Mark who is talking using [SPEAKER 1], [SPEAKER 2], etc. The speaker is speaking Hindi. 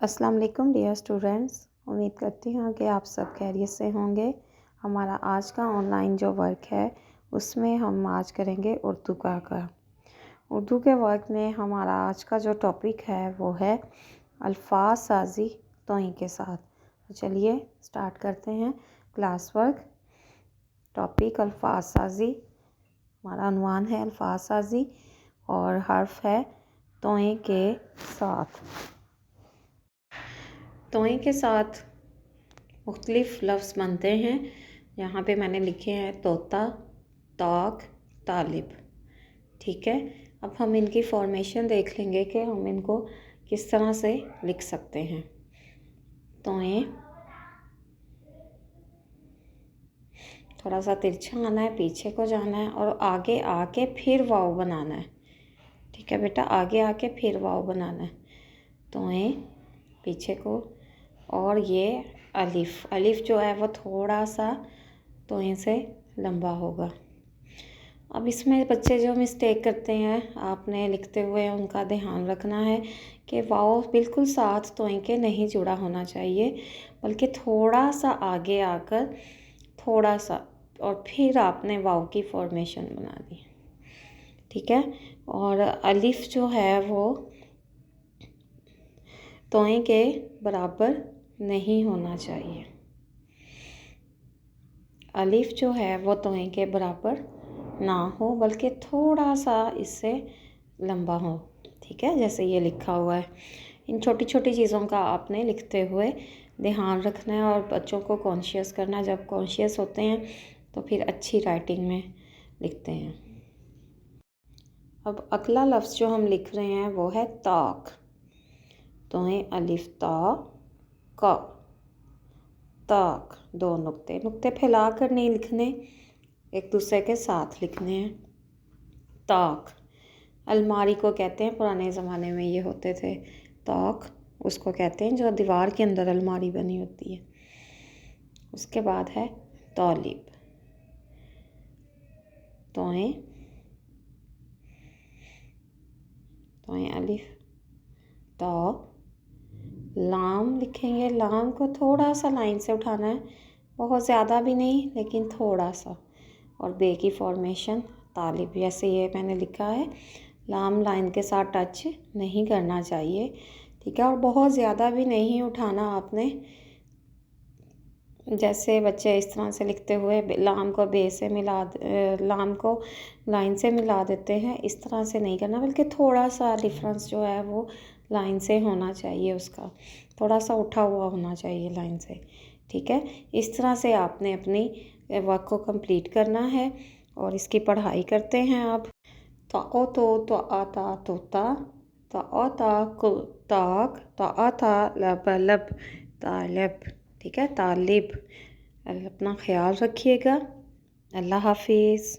[SPEAKER 1] अस्सलाम वालेकुम डियर स्टूडेंट्स। उम्मीद करती हूँ कि आप सब खैरियत से होंगे। हमारा आज का ऑनलाइन जो वर्क है उसमें हम आज करेंगे उर्दू का। उर्दू के वर्क में हमारा आज का जो टॉपिक है वो है अल्फाज साजी तोहीं के साथ। तो चलिए स्टार्ट करते हैं क्लास वर्क। टॉपिक अल्फाज साजी, हमारा उन्वान है अल्फाज साजी और हर्फ है तोहीं के साथ। तोहीं के साथ मुख्तलिफ़ लफ्ज़ बनते हैं। यहाँ पे मैंने लिखे हैं तोता, तोक, तालिब। ठीक है, अब हम इनकी फॉर्मेशन देख लेंगे कि हम इनको किस तरह से लिख सकते हैं। तोएं, थोड़ा सा तिरछा आना है, पीछे को जाना है और आगे आके फिर वाव बनाना है। ठीक है बेटा, आगे आके फिर वाव बनाना है। तोएं, पीछे को, और ये अलिफ। अलिफ जो है वो थोड़ा सा तोएं से लंबा होगा। अब इसमें बच्चे जो मिस्टेक करते हैं, आपने लिखते हुए उनका ध्यान रखना है कि वाव बिल्कुल साथ तोएं के नहीं जुड़ा होना चाहिए, बल्कि थोड़ा सा आगे आकर थोड़ा सा और फिर आपने वाव की फॉर्मेशन बना दी। ठीक है, और अलिफ जो है वो तोएं के बराबर नहीं होना चाहिए। अलिफ जो है वो तोएं के बराबर ना हो, बल्कि थोड़ा सा इससे लंबा हो। ठीक है, जैसे ये लिखा हुआ है। इन छोटी छोटी चीज़ों का आपने लिखते हुए ध्यान रखना है और बच्चों को कॉन्शियस करना। जब कॉन्शियस होते हैं तो फिर अच्छी राइटिंग में लिखते हैं। अब अगला लफ्ज़ जो हम लिख रहे हैं वो है ताक। तोएं अलिफ ता का, ताक। दो नुक्ते नुक्ते फैला कर नहीं लिखने, एक दूसरे के साथ लिखने हैं। ताक, अलमारी को कहते हैं, पुराने ज़माने में ये होते थे। ताक उसको कहते हैं जो दीवार के अंदर अलमारी बनी होती है। उसके बाद है तालिब। तोएं, तोएं अलिफ ता, लाम लिखेंगे। लाम को थोड़ा सा लाइन से उठाना है, बहुत ज़्यादा भी नहीं लेकिन थोड़ा सा। और बे की फॉर्मेशन तालिब, जैसे ये मैंने लिखा है। लाम लाइन के साथ टच नहीं करना चाहिए। ठीक है, और बहुत ज़्यादा भी नहीं उठाना आपने। जैसे बच्चे इस तरह से लिखते हुए लाम को बे से लाम को लाइन से मिला देते हैं, इस तरह से नहीं करना, बल्कि थोड़ा सा डिफरेंस जो है वो लाइन से होना चाहिए, उसका थोड़ा सा उठा हुआ होना चाहिए लाइन से। ठीक है, इस तरह से आपने अपनी वर्क को कंप्लीट करना है और इसकी पढ़ाई करते हैं आप। तो आता तोता, ता को ताक, ता लब लब तालब। ठीक है, तालिब। अपना ख्याल रखिएगा। अल्लाह हाफिज़।